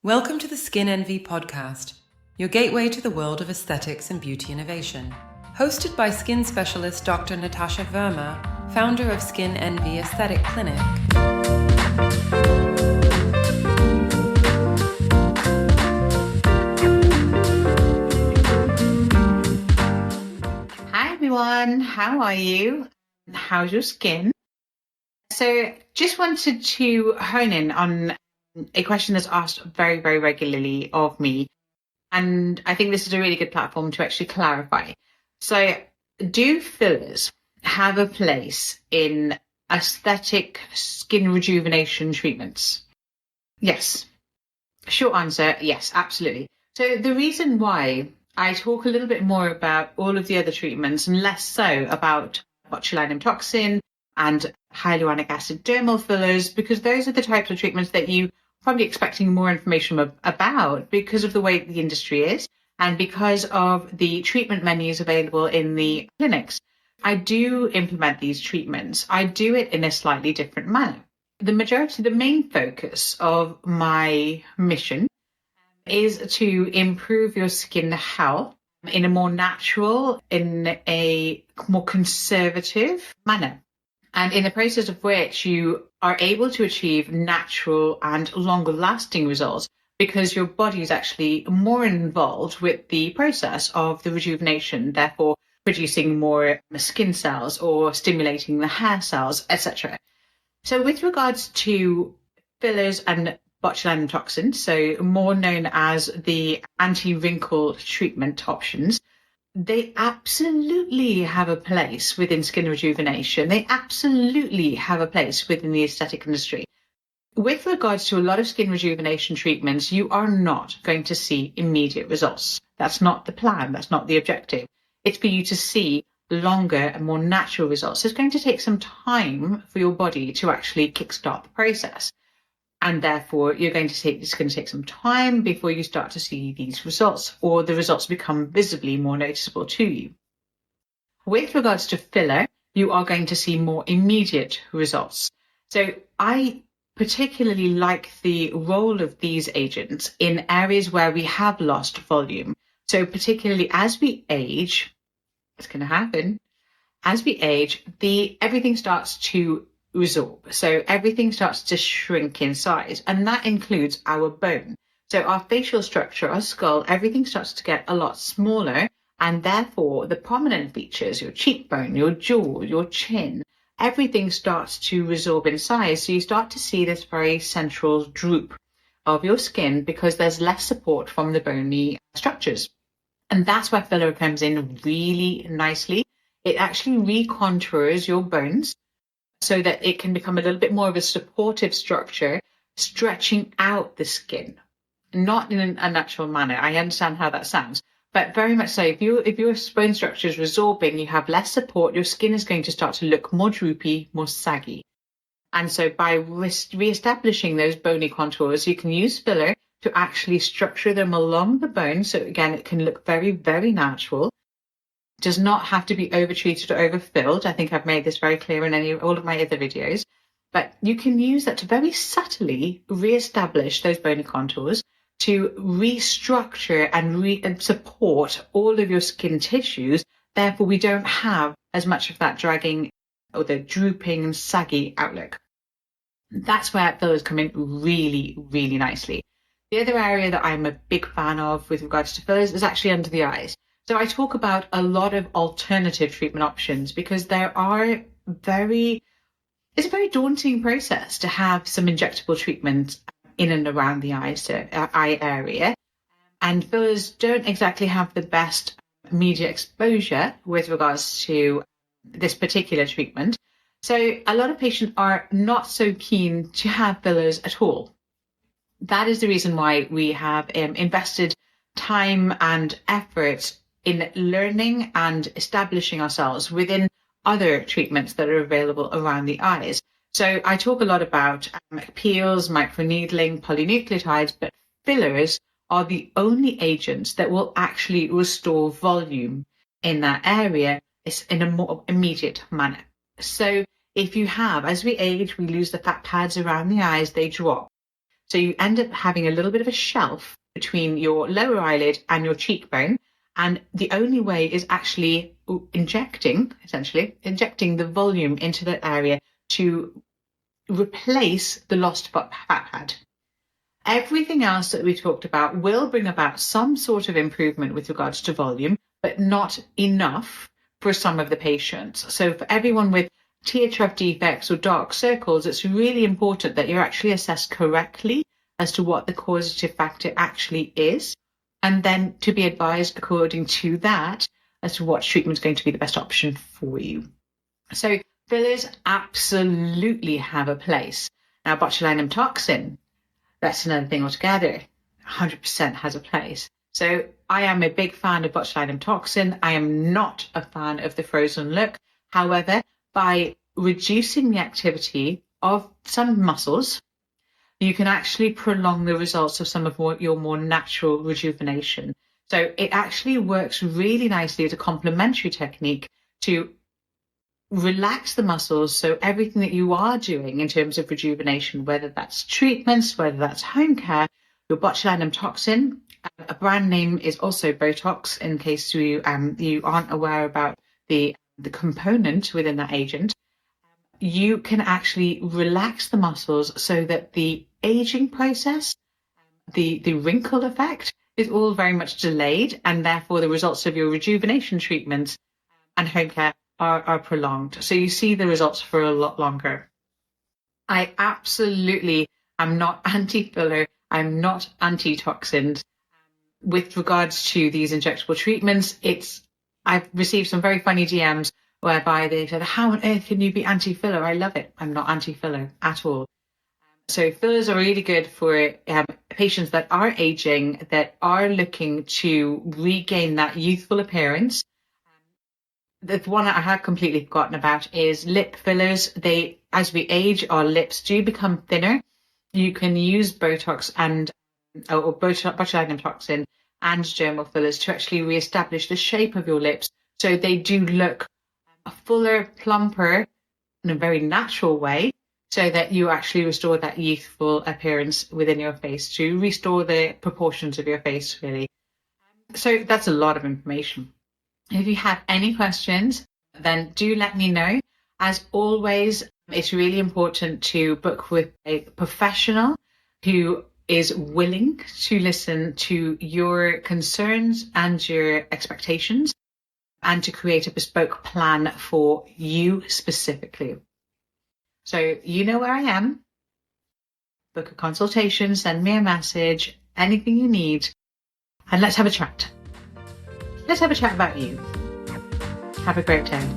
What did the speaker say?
Welcome to the Skin Envy podcast, your gateway to the world of aesthetics and beauty innovation. Hosted by skin specialist Dr. Natasha Verma, founder of Skin Envy Aesthetic Clinic. Hi everyone, how are you? How's your skin? So just wanted to hone in on a question that's asked very, very regularly of me. And I think this is a really good platform to actually clarify. So do fillers have a place in aesthetic skin rejuvenation treatments? Yes. Short answer, yes, absolutely. So the reason why I talk a little bit more about all of the other treatments and less so about botulinum toxin and hyaluronic acid dermal fillers, because those are the types of treatments that you probably expecting more information about because of the way the industry is and because of the treatment menus available in the clinics. I do implement these treatments. I do it in a slightly different manner. The main focus of my mission is to improve your skin health in a more natural, in a more conservative manner. And in the process of which you are able to achieve natural and longer lasting results because your body is actually more involved with the process of the rejuvenation, therefore producing more skin cells or stimulating the hair cells, etc. So with regards to fillers and botulinum toxin, so more known as the anti-wrinkle treatment options, they absolutely have a place within skin rejuvenation. They absolutely have a place within the aesthetic industry. With regards to a lot of skin rejuvenation treatments, you are not going to see immediate results. That's not the plan. That's not the objective. It's for you to see longer and more natural results. So it's going to take some time for your body to actually kickstart the process. And therefore, it's going to take some time before you start to see these results, or the results become visibly more noticeable to you. With regards to filler, you are going to see more immediate results. So I particularly like the role of these agents in areas where we have lost volume. So particularly as we age, it's going to happen. As we age, everything starts to resorb. So everything starts to shrink in size, and that includes our bone. So our facial structure, our skull, everything starts to get a lot smaller, and therefore the prominent features, your cheekbone, your jaw, your chin, everything starts to resorb in size. So you start to see this very central droop of your skin because there's less support from the bony structures. And that's where filler comes in really nicely. It actually recontours your bones so that it can become a little bit more of a supportive structure, stretching out the skin, not in a natural manner. I understand how that sounds, but very much so. If your bone structure is resorbing, you have less support, your skin is going to start to look more droopy, more saggy. And so by re-establishing those bony contours, you can use filler to actually structure them along the bone. So again, it can look very, very natural. Does not have to be overtreated or overfilled. I think I've made this very clear in all of my other videos. But you can use that to very subtly re-establish those bony contours, to restructure and support all of your skin tissues. Therefore, we don't have as much of that dragging or the drooping and saggy outlook. That's where fillers come in really, really nicely. The other area that I'm a big fan of with regards to fillers is actually under the eyes. So I talk about a lot of alternative treatment options because it's a very daunting process to have some injectable treatment in and around the eye area. And fillers don't exactly have the best media exposure with regards to this particular treatment. So a lot of patients are not so keen to have fillers at all. That is the reason why we have invested time and effort in learning and establishing ourselves within other treatments that are available around the eyes. So I talk a lot about peels, microneedling, polynucleotides, but fillers are the only agents that will actually restore volume in that area in a more immediate manner. So if you have, as we age, we lose the fat pads around the eyes, they drop. So you end up having a little bit of a shelf between your lower eyelid and your cheekbone. And the only way is actually injecting the volume into that area to replace the lost fat pad. Everything else that we talked about will bring about some sort of improvement with regards to volume, but not enough for some of the patients. So for everyone with tear trough defects or dark circles, it's really important that you're actually assessed correctly as to what the causative factor actually is, and then to be advised according to that as to what treatment is going to be the best option for you. So fillers absolutely have a place. Now, botulinum toxin, that's another thing altogether, 100% has a place. So I am a big fan of botulinum toxin. I am not a fan of the frozen look. However, by reducing the activity of some muscles, you can actually prolong the results of some of your more natural rejuvenation. So it actually works really nicely as a complementary technique to relax the muscles. So everything that you are doing in terms of rejuvenation, whether that's treatments, whether that's home care, your botulinum toxin, a brand name is also Botox, in case you aren't aware about the component within that agent. You can actually relax the muscles so that the aging process, the wrinkle effect, is all very much delayed, and therefore the results of your rejuvenation treatments and home care are prolonged. So you see the results for a lot longer. I absolutely am not anti-filler. I'm not anti-toxins. With regards to these injectable treatments, I've received some very funny DMs whereby they said, how on earth can you be anti-filler? I love it. I'm not anti-filler at all. So fillers are really good for patients that are aging, that are looking to regain that youthful appearance. The one that I have completely forgotten about is lip fillers. As we age, our lips do become thinner. You can use Botox or botulinum toxin and dermal fillers to actually reestablish the shape of your lips, so they do look fuller, plumper in a very natural way, so that you actually restore that youthful appearance within your face, to restore the proportions of your face, really. So that's a lot of information. If you have any questions, then do let me know. As always, it's really important to book with a professional who is willing to listen to your concerns and your expectations, and to create a bespoke plan for you specifically. So you know where I am. Book a consultation, send me a message, anything you need, and let's have a chat. Let's have a chat about you. Have a great day.